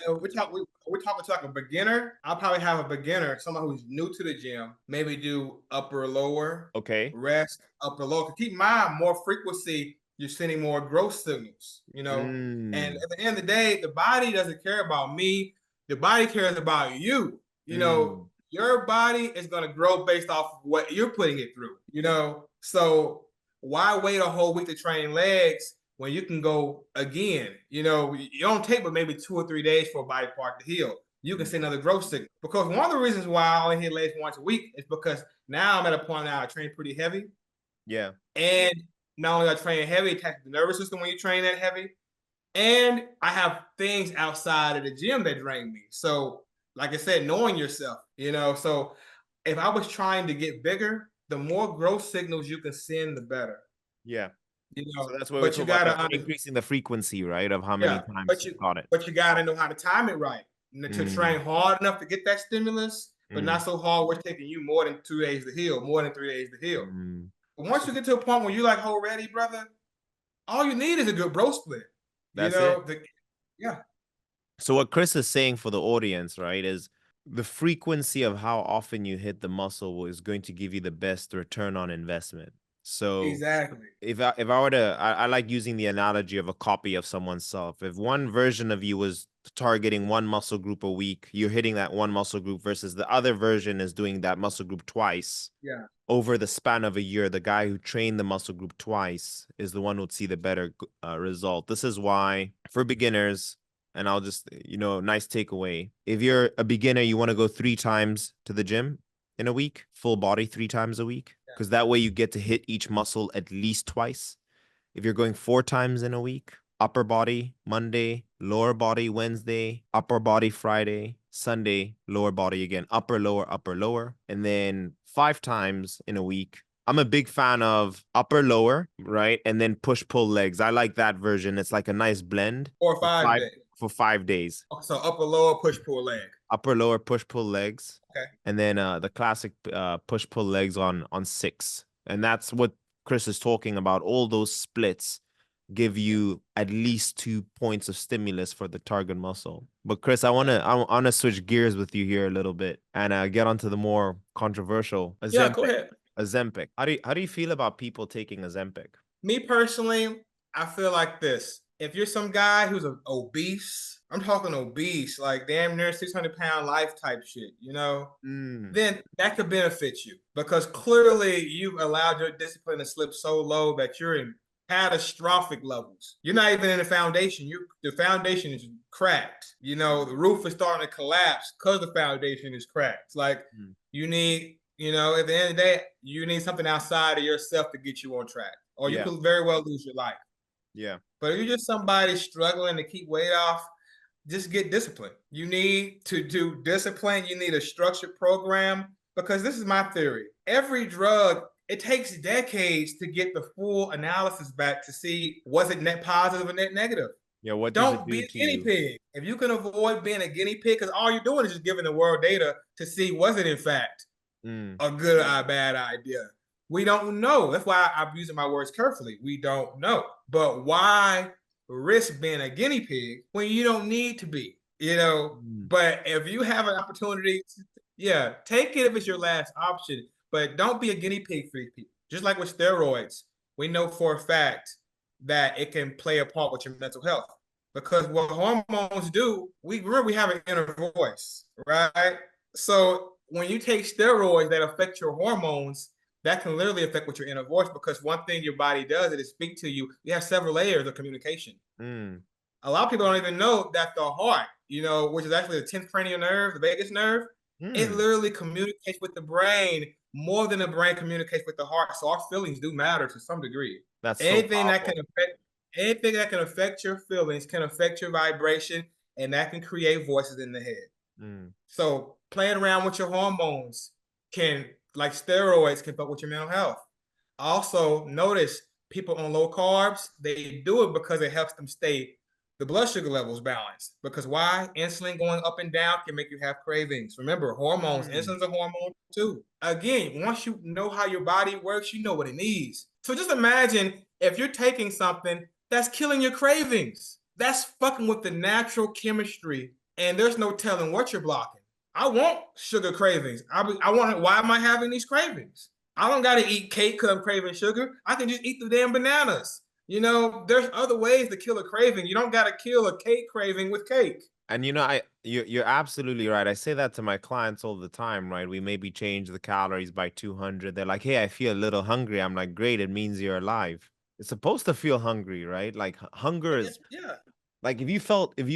We're talking to like a beginner. I'll probably have a beginner, someone who's new to the gym, maybe do upper lower. Okay. Rest, upper lower. Keep in mind, more frequency, you're sending more growth signals, And at the end of the day, the body doesn't care about me. The body cares about you. Your body is going to grow based off of what you're putting it through, So why wait a whole week to train legs when you can go again? You don't take but maybe 2 or 3 days for a body part to heal. You can send another growth signal. Because one of the reasons why I only hit legs once a week is because now I'm at a point now I train pretty heavy. Yeah. And not only I train heavy, it attacks the nervous system when you train that heavy. And I have things outside of the gym that drain me. So, like I said, knowing yourself, So if I was trying to get bigger, the more growth signals you can send, the better. Yeah. So that's what but we're talking about increasing the frequency, right? Of how many times you got it. But you gotta know how to time it right. To train hard enough to get that stimulus, but not so hard where it's taking you more than 2 days to heal, more than 3 days to heal. But once you get to a point where you're like, oh, ready, brother, all you need is a good bro split. That's it. Yeah. So what Chris is saying for the audience, right, is the frequency of how often you hit the muscle is going to give you the best return on investment. So exactly. If I were to, I like using the analogy of a copy of someone's self. If one version of you was targeting one muscle group a week, you're hitting that one muscle group versus the other version is doing that muscle group twice. Yeah. Over the span of a year, the guy who trained the muscle group twice is the one who would see the better result. This is why for beginners, and I'll just, nice takeaway. If you're a beginner, you want to go 3 times to the gym in a week, full body 3 times a week, because that way you get to hit each muscle at least twice. If you're going 4 times in a week, upper body Monday, lower body Wednesday, upper body Friday, Sunday, lower body again, upper, lower, and then 5 times in a week. I'm a big fan of upper, lower, right? And then push, pull legs. I like that version. It's like a nice blend. 4 or 5 days. For 5 days. So upper, lower, push, pull leg. Upper, lower, push, pull legs. Okay. And then the classic push, pull legs on 6. And that's what Chris is talking about. All those splits give you at least 2 points of stimulus for the target muscle. But Chris, I wanna switch gears with you here a little bit and get onto the more controversial Ozempic. Yeah, go ahead. Ozempic. How do you feel about people taking Ozempic? Me personally, I feel like this. If you're some guy who's obese, I'm talking obese, like damn near 600-pound life type shit, Mm. then that could benefit you because clearly you've allowed your discipline to slip so low that you're in catastrophic levels. You're not even in the foundation. The foundation is cracked. The roof is starting to collapse because the foundation is cracked. It's like Mm. you need, at the end of the day, you need something outside of yourself to get you on track, or you Yeah. could very well lose your life. Yeah. But if you're just somebody struggling to keep weight off, just get disciplined. You need to do discipline. You need a structured program because this is my theory. Every drug, it takes decades to get the full analysis back to see was it net positive or net negative. Yeah. What does it Don't be do a to guinea you? pig. If you can avoid being a guinea pig, because all you're doing is just giving the world data to see was it in fact Mm. a good or bad idea. We don't know. That's why I'm using my words carefully. We don't know. But why risk being a guinea pig when you don't need to be? Mm. But if you have an opportunity, yeah, take it if it's your last option. But don't be a guinea pig for these people. Just like with steroids, we know for a fact that it can play a part with your mental health. Because what hormones do, we remember we have an inner voice, right? So when you take steroids that affect your hormones, that can literally affect with your inner voice because one thing your body does is speak to you. You have several layers of communication. Mm. A lot of people don't even know that the heart, which is actually the 10th cranial nerve, the vagus nerve, it Mm. literally communicates with the brain more than the brain communicates with the heart. So our feelings do matter to some degree. That's so Anything that can powerful. affect anything that can affect your feelings can affect your vibration, and that can create voices in the head. Mm. So playing around with your hormones can, like steroids, can fuck with your mental health. Also, notice people on low carbs, they do it because it helps them stay the blood sugar levels balanced. Because why? Insulin going up and down can make you have cravings. Remember, hormones, Mm. insulin's a hormone too. Again, once you know how your body works, you know what it needs. So just imagine if you're taking something that's killing your cravings. That's fucking with the natural chemistry, and there's no telling what you're blocking. I want sugar cravings. I want. Why am I having these cravings? I don't got to eat cake because I'm craving sugar. I can just eat the damn bananas. There's other ways to kill a craving. You don't got to kill a cake craving with cake. And you're absolutely right. I say that to my clients all the time, right? We maybe change the calories by 200. They're like, "Hey, I feel a little hungry." I'm like, "Great, it means you're alive." It's supposed to feel hungry, right? Like hunger is Yeah, like if you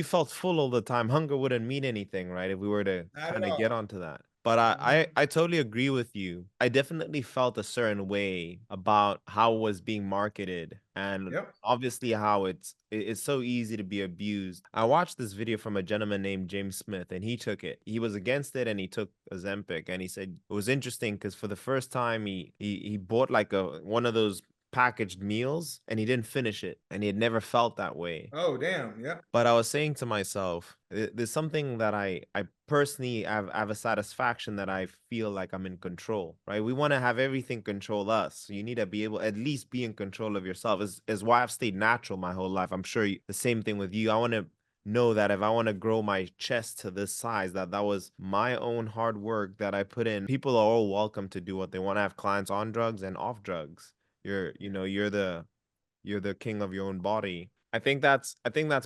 felt full all the time, hunger wouldn't mean anything, right? If we were to not at kind of get all. onto that. But I totally agree with you. I definitely felt a certain way about how it was being marketed and Yep. obviously how it's so easy to be abused. I watched this video from a gentleman named James Smith and he took it. He was against it and he took Ozempic and he said it was interesting because for the first time he bought like a one of those packaged meals and he didn't finish it and he had never felt that way. Oh, damn. Yep. But I was saying to myself, there's something that I personally have a satisfaction that I feel like I'm in control, right? We want to have everything control us. So you need to be able at least be in control of yourself. Is why I've stayed natural my whole life. I'm sure the same thing with you. I want to know that if I want to grow my chest to this size, that was my own hard work that I put in. People are all welcome to do what they want. To have clients on drugs and off drugs. You're the king of your own body. I think that's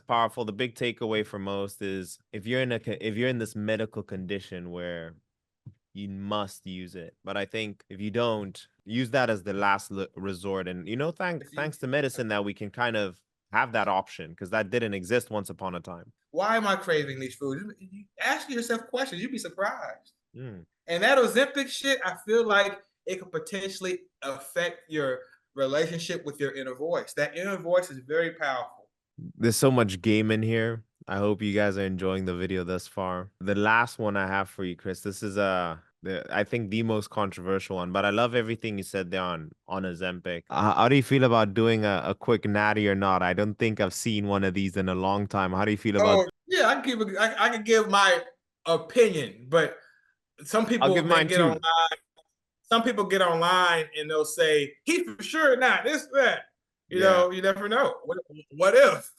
powerful. The big takeaway for most is if you're if you're in this medical condition where you must use it, but I think if you don't, use that as the last resort. And If you, thanks to medicine that we can kind of have that option because that didn't exist once upon a time. why am I craving these foods? You ask yourself questions. You'd be surprised. Mm. And that Ozempic shit, I feel like it could potentially affect your relationship with your inner voice. That inner voice is very powerful. There's so much game in here. I hope you guys are enjoying the video thus far. The last one I have for you, Chris. This is I think the most controversial one, but I love everything you said there on Ozempic. How do you feel about doing a quick natty or not? I don't think I've seen one of these in a long time. How do you feel about? Oh yeah, I can give my opinion, but some I'll people give they mine get online. too. Some people get online and they'll say he's for sure not this that. Yeah, You never know. What if?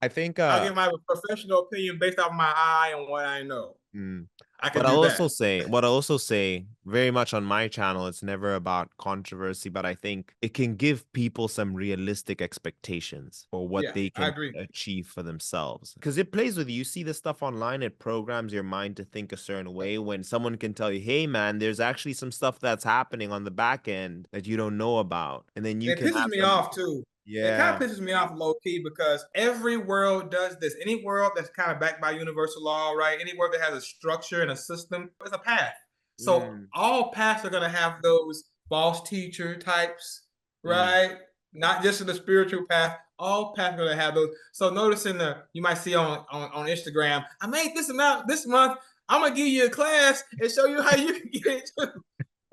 I think I'll give my professional opinion based off my eye and what I know. mm, I can But do I'll that. also say, what I'll also say, very much on my channel, it's never about controversy, but I think it can give people some realistic expectations for what Yeah, they I can agree. achieve for themselves. Because it plays with you. You see the stuff online, it programs your mind to think a certain way. When someone can tell you, hey man, there's actually some stuff that's happening on the back end that you don't know about. And then you It can pisses have me some, off too. It kind yeah. of pisses me off low key because every world does this. Any world that's kind of backed by universal law, right? Any world that has a structure and a system, it's a path. So Mm, all paths are gonna have those false teacher types, mm, right? Not just in the spiritual path. All paths are gonna have those. So notice in the you might see on Instagram, I made this amount this month. I'm gonna give you a class and show you how you can get it too,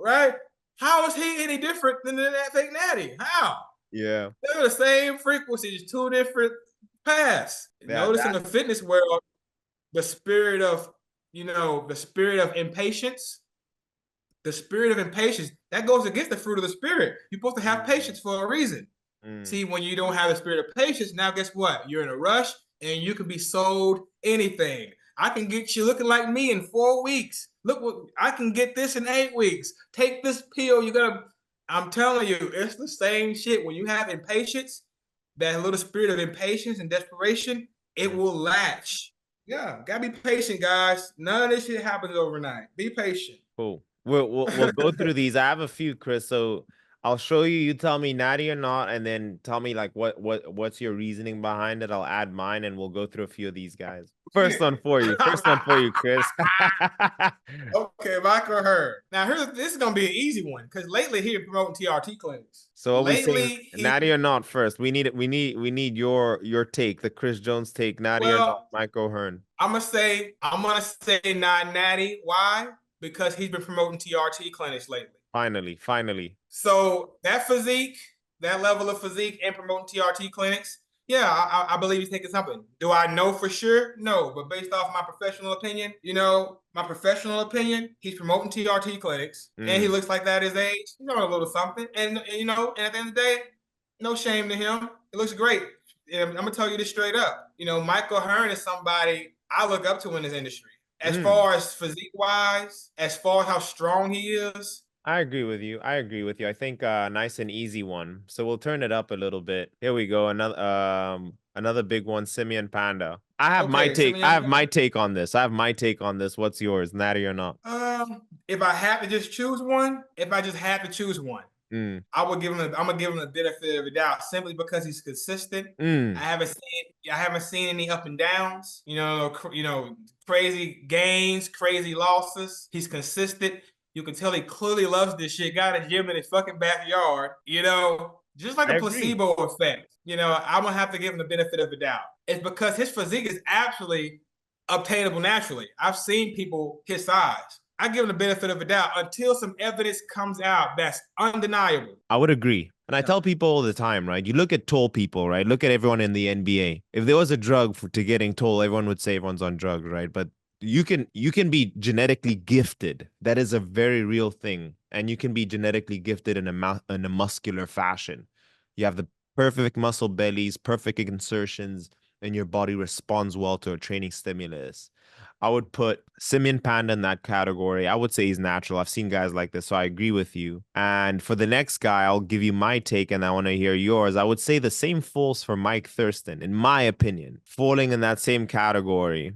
right? How is he any different than that fake natty? How? yeah. They're the same frequencies, two different paths. Notice in That the fitness world, the spirit of, the spirit of impatience, that goes against the fruit of the spirit. You're supposed to have mm, patience for a reason. mm. See, when you don't have the spirit of patience, now guess what? You're in a rush and you can be sold anything. I can get you looking like me in 4 weeks. Look what I can get this in 8 weeks. Take this pill. You're gonna, I'm telling you, it's the same shit. When you have impatience, that little spirit of impatience and desperation, it Mm. will latch. Yeah, gotta be patient, guys. None of this shit happens overnight. Be patient. Cool. We'll go through these. I have a few, Chris. So I'll show you. You tell me natty or not, and then tell me like what's your reasoning behind it. I'll add mine, and we'll go through a few of these guys. First one for you. First one for you, Chris. Okay, Michael Hurd. Now this is gonna be an easy one because lately he's promoting TRT clinics. So are we saying Lately he natty or not first? We need it. We need your take, the Chris Jones take. Natty or not, well, Mike O'Hearn. I'm gonna say not natty. Why? Because he's been promoting TRT clinics lately. Finally, finally. So that physique, that level of physique, and promoting TRT clinics, yeah, I believe he's taking something. Do I know for sure? No, but based off my professional opinion, he's promoting TRT clinics, and he Mm, looks like that at his age. He's doing a little something, and at the end of the day, no shame to him. It looks great. And I'm gonna tell you this straight up. Michael Hearn is somebody I look up to in this industry. As mm. far as physique wise, as far as how strong he is, I agree with you. I agree with you. I think nice and easy one. So we'll turn it up a little bit. Here we go. Another big one, Simeon Panda. I have my okay, take. I Simeon. have my take on this. I have my take on this. What's yours? Natty or not? If I had to just choose one, if I just had to choose one, Mm, I would give him. I'm gonna give him the benefit of the doubt simply because he's consistent. I mm. haven't seen. I haven't seen any up and downs. Crazy gains, crazy losses. He's consistent. You can tell he clearly loves this shit. Got a gym in his fucking backyard. Just like I a agree. placebo effect. I'm gonna have to give him the benefit of the doubt. It's because his physique is actually obtainable naturally. I've seen people his size. I give him the benefit of the doubt until some evidence comes out that's undeniable. I would agree. And I Yeah. tell people all the time, right? You look at tall people, right? Look at everyone in the NBA. If there was a drug to getting tall, everyone would say everyone's on drugs, right? But you can be genetically gifted. That is a very real thing. And you can be genetically gifted in a muscular fashion. You have the perfect muscle bellies, perfect insertions, and your body responds well to a training stimulus. I would put Simeon Panda in that category. I would say he's natural. I've seen guys like this, so I agree with you. And for the next guy, I'll give you my take and I want to hear yours. I would say the same falls for Mike Thurston, in my opinion, falling in that same category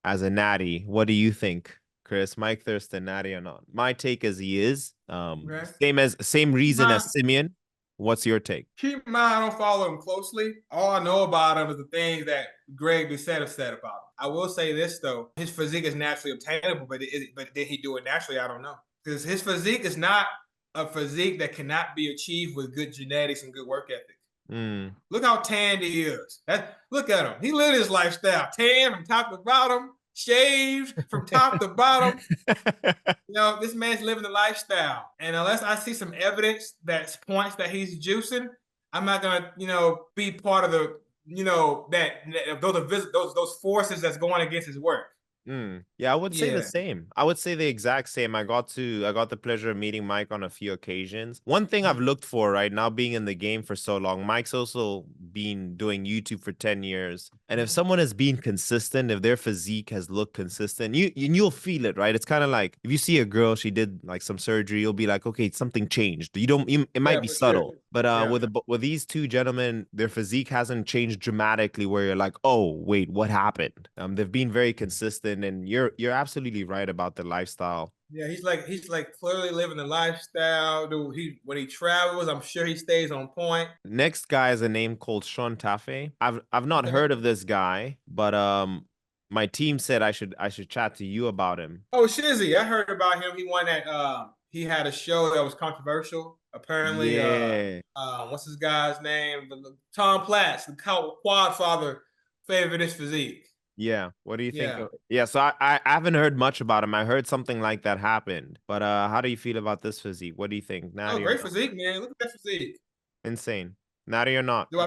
as a natty. What do you think, Chris? Mike Thurston, natty or not? My take is he is. Okay. Same Keep in reason mind, as Simeon. What's your take? keep in mind, I don't follow him closely. All I know about him is the things that Greg Doucette have said about him. I will say this though: his physique is naturally obtainable, but did he do it naturally? I don't know because his physique is not a physique that cannot be achieved with good genetics and good work ethic. Mm. Look how tanned he is. Look at him. He lived his lifestyle. Tan from top to bottom, shaved from top to bottom. This man's living the lifestyle. And unless I see some evidence that points that he's juicing, I'm not gonna, be part of the, those forces that's going against his work. Yeah, I would say the Yeah. same. I would say the exact same. I got the pleasure of meeting Mike on a few occasions. One thing I've Mhm. looked for right now, being in the game for so long, Mike's also been doing YouTube for 10 years. And if Mhm. someone has been consistent, if their physique has looked consistent, you'll feel it, right? It's kind of like if you see a girl, she did like some surgery, you'll be like, okay, something changed. It might Yeah, be for sure. subtle. But Yeah. with these two gentlemen, their physique hasn't changed dramatically where you're like, oh, wait, what happened? They've been very consistent, and you're absolutely right about the lifestyle. Yeah, he's like clearly living the lifestyle. Dude, when he travels, I'm sure he stays on point. Next guy is a name called Sean Tafe. I've not Okay. heard of this guy, but my team said I should chat to you about him. Oh, Shizzy, I heard about him. He won that. He had a show that was controversial. Apparently, Yeah. what's this guy's name? Tom Platz, the quad father, favored his physique. Yeah. What do you think Yeah. of, yeah, so I haven't heard much about him. I heard something like that happened. But how do you feel about this physique? What do you think? Oh, Natty or great not? physique, man. Look at that physique. Insane. Natty or not? Do I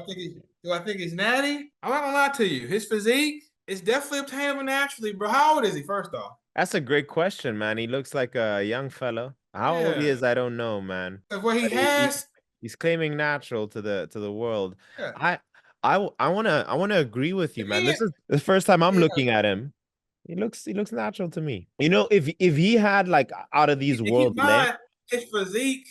think he's natty? I'm not gonna lie to you. His physique is definitely obtainable naturally, bro. How old is he? First off, That's a great question, man. He looks like a young fella. How old he yeah. is, I don't know, man. Of what he But has, he's claiming natural to the world. yeah. I I wanna agree with To you, man. me, This is the first time I'm yeah. looking at him. He looks natural to me. You know, if he had like out of these And keep world in legs, mind, his physique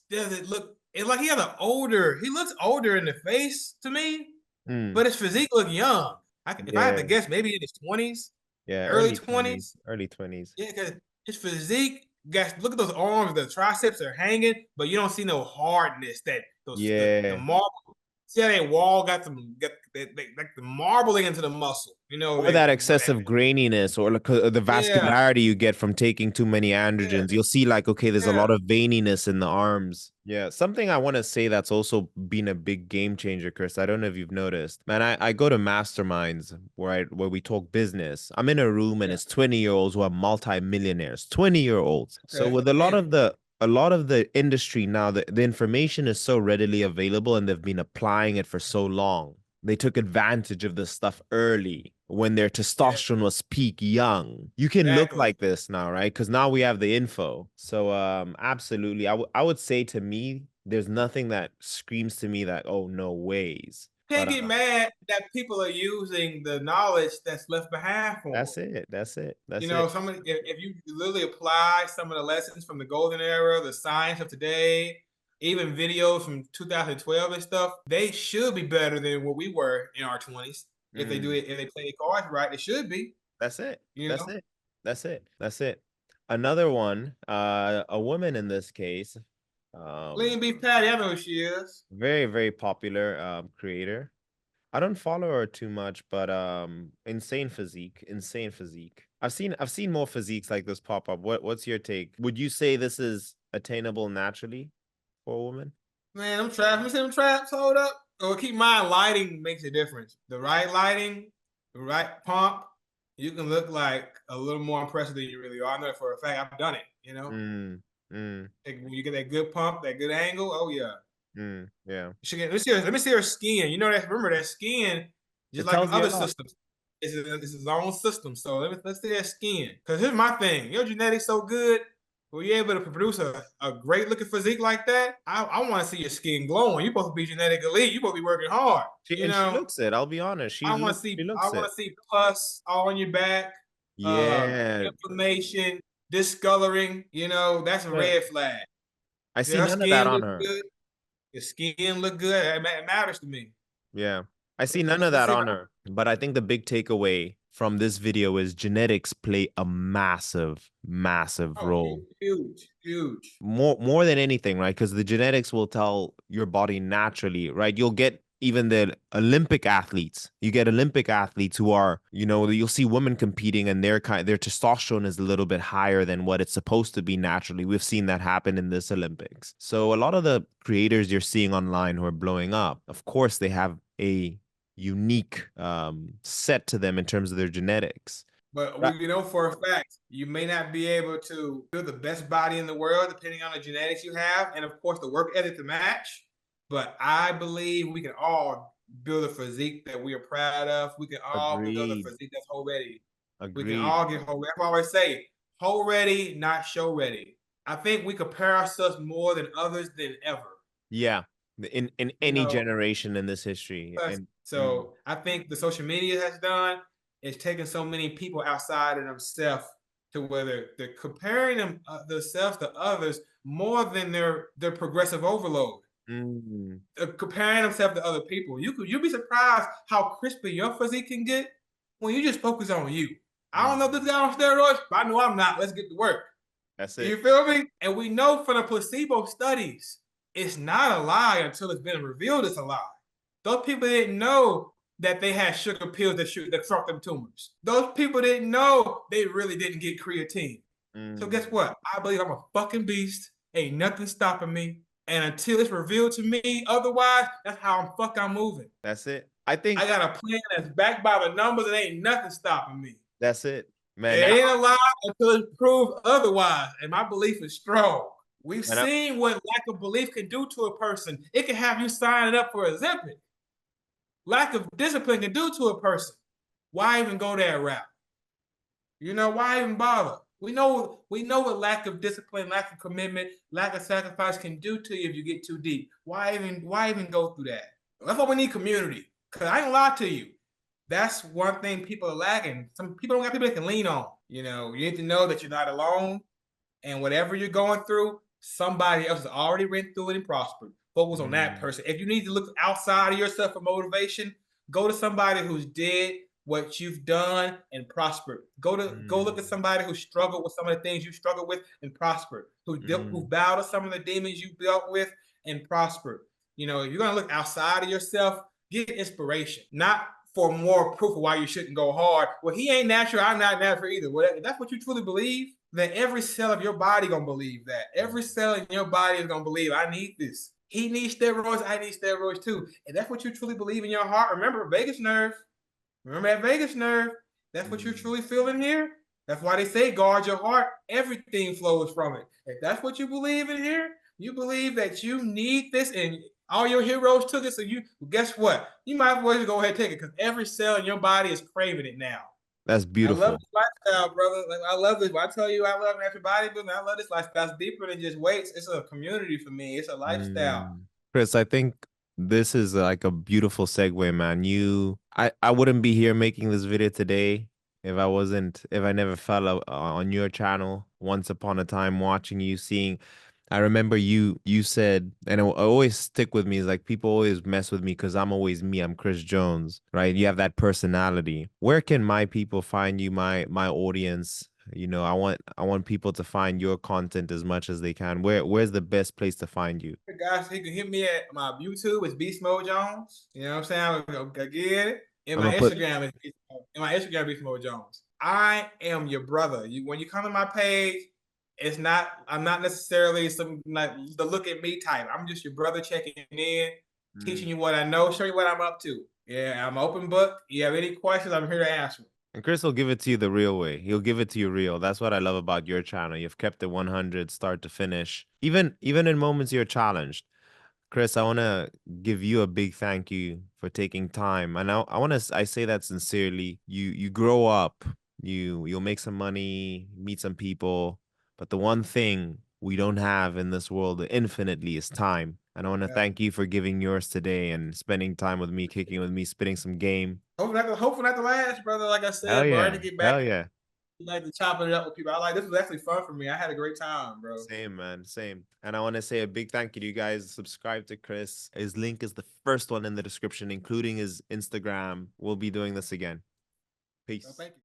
doesn't look. It's like he has an older. He looks older in the face to me, mm, but his physique look young. If I had to yeah, guess, maybe in his 20s, yeah, early early 20s, 20s. early 20s. Yeah, because his physique, guys, look at those arms. The triceps are hanging, but you don't see no hardness. That those the Yeah. marble. See how that wall like the marbling into the muscle. Or that excessive graininess or like the Yeah, vascularity you get from taking too many yeah, androgens. You'll see like, okay, there's a yeah. lot of veininess in the arms. Yeah. Something I want to say that's also been a big game changer, Chris. I don't know if you've noticed. Man, I go to masterminds where we talk business. I'm in a room and Yeah. it's 20-year-olds who are multimillionaires, 20-year-olds. So Okay. with Damn. a lot of the industry now, the information is so readily available and they've been applying it for so long. They took advantage of this stuff early when their Yeah. testosterone was peak young. You can look Exactly. like this now, right? Because now we have the info. So absolutely. I would say to me, there's nothing that screams to me that, oh, no ways. Can't But get mad that people are using the knowledge that's left behind for them. that's it. That's it. You That's know, it. somebody if you literally apply some of the lessons from the golden era, the science of today, even videos from 2012 and stuff, they should be better than what we were in our 20s. If they do Mm, it, if they play the cards right, they should be. that's it. You That's know, it. That's it. That's it. Another one, a woman in this case, um, Lean Beef Patty, I know who she is. very, very popular creator. I don't follow her too much, but insane physique, insane physique. I've seen more physiques like this pop up. What's your take? Would you say this is attainable naturally for a woman? Man, I'm traps. Let me see them traps. Hold up. Oh, keep in mind, lighting makes a difference. The right lighting, the right pump, you can look like a little more impressive than you really are. I know that for a fact. I've done it. Mm, mm, Like, when you get that good pump, that good angle. Oh yeah. yeah. Let me see her skin. Remember that skin, just It like in tells you a other lot. systems, it's his own system. So let's see that skin. Because here's my thing: your genetics so good, were you able to produce a great looking physique like that? I want to see your skin glowing. You're supposed to be genetic elite. You're supposed to be working hard. She looks it. I'll be honest. She I looks want it. to see pus all on your back, Yeah. inflammation, discoloring. That's a Yeah. red flag. I If see her none of that skin on look her. good, your skin look good. It matters to me. Yeah. I see Let's, none of let's that see if on her. But I think the big takeaway from this video is genetics play a massive, massive oh, role. huge, huge. More than anything, right? Because the genetics will tell your body naturally, right? You'll get even the Olympic athletes. You get Olympic athletes who are, you'll see women competing and their testosterone is a little bit higher than what it's supposed to be naturally. We've seen that happen in this Olympics. So a lot of the creators you're seeing online who are blowing up, of course, they have a unique set to them in terms of their genetics. But Right. we know for a fact you may not be able to build the best body in the world depending on the genetics you have, and of course the work ethic to match. But I believe we can all build a physique that we are proud of. We can all build a Agreed. physique that's already. We can Agreed. all get whole. That's why I always say, whole ready, not show ready. I think we compare ourselves more than others than ever. Yeah. In You any know, generation in this history. And so I think the social media has done is taking so many people outside of themselves to where they're comparing themselves to others more than their progressive overload. mm, Comparing themselves to other people. You'd be surprised how crispy your physique can get when you just focus on you. I don't know if mm, this guy on steroids, but I know I'm not. Let's get to work. that's it. You feel me? And we know from the placebo studies, it's not a lie until it's been revealed it's a lie. Those people didn't know that they had sugar pills that shrunk them tumors. Those people didn't know they really didn't get creatine. So guess Mm, what? I believe I'm a fucking beast. Ain't nothing stopping me. And until it's revealed to me otherwise, that's how I'm moving. that's it. I think I got a plan that's backed by the numbers and ain't nothing stopping me. that's it. It Man, that, ain't a lie until it's proved otherwise. And my belief is strong. We've man, seen what lack of belief can do to a person. It can have you signing up for a Ozempic. Lack of discipline can do to a person. Why even go that route? Why even bother? We know what lack of discipline, lack of commitment, lack of sacrifice can do to you if you get too deep. Why even go through that? That's why we need community. Cause I ain't gonna lie to you. That's one thing people are lacking. Some people don't got people they can lean on. You need to know that you're not alone. And whatever you're going through, somebody else has already went through it and prospered. Focus on that mm, person. If you need to look outside of yourself for motivation, go to somebody who's did what you've done and prospered. Go look at mm, somebody who struggled with some of the things you struggled with and prospered. Who mm, bowed to some of the demons you dealt with and prospered. If you're gonna look outside of yourself, get inspiration, not for more proof of why you shouldn't go hard. Well, he ain't natural. I'm not natural either. Well, if that's what you truly believe, then every cell of your body gonna believe that. Every cell in your body is gonna believe, I need this. He needs steroids. I need steroids too. And that's what you truly believe in your heart. Remember, vagus nerve. Remember that vagus nerve. That's what you're mm. truly feeling here. That's why they say guard your heart. Everything flows from it. If that's what you believe in here, you believe that you need this, and all your heroes took it. So guess what? You might as well just go ahead and take it because every cell in your body is craving it now. That's I love beautiful. this lifestyle, brother. Like, I love this. When I tell you I love natural bodybuilding, I love this lifestyle. It's deeper than just weights. It's a community for me. It's a lifestyle. Mm. Chris, I think this is like a beautiful segue, man. I wouldn't be here making this video today if I never fell on your channel once upon a time watching you, seeing. I remember you said, and it always stick with me, is like people always mess with me because I'm always me. I'm Chris Jones, right? You have that personality. Where can my people find you, my audience? I want people to find your content as much as they can. Where's the best place to find you? Guys, you can hit me at my YouTube. It's Beastmode Jones. You know what I'm saying? Again, in I'm my gonna put Instagram, Beastmode Jones. I am your brother. When you come to my page, I'm not necessarily some like the look at me type. I'm just your brother checking in, Mm. teaching you what I know, show you what I'm up to. Yeah, I'm an open book. You have any questions, I'm here to answer. And Chris will give it to you the real way. He'll give it to you real. That's what I love about your channel. You've kept it 100 start to finish. Even in moments you're challenged. Chris, I want to give you a big thank you for taking time. And I say that sincerely. You grow up, you'll make some money, meet some people, but the one thing we don't have in this world infinitely is time. And I want to Yeah. thank you for giving yours today and spending time with me, kicking with me, spitting some game. Hopefully not the last, brother. Like I Hell said, bro, I need yeah. to get back. Hell yeah. Like to chopping it up with people. This was actually fun for me. I had a great time, bro. Same, man. Same. And I want to say a big thank you to you guys. Subscribe to Chris. His link is the first one in the description, including his Instagram. We'll be doing this again. So Peace. thank you.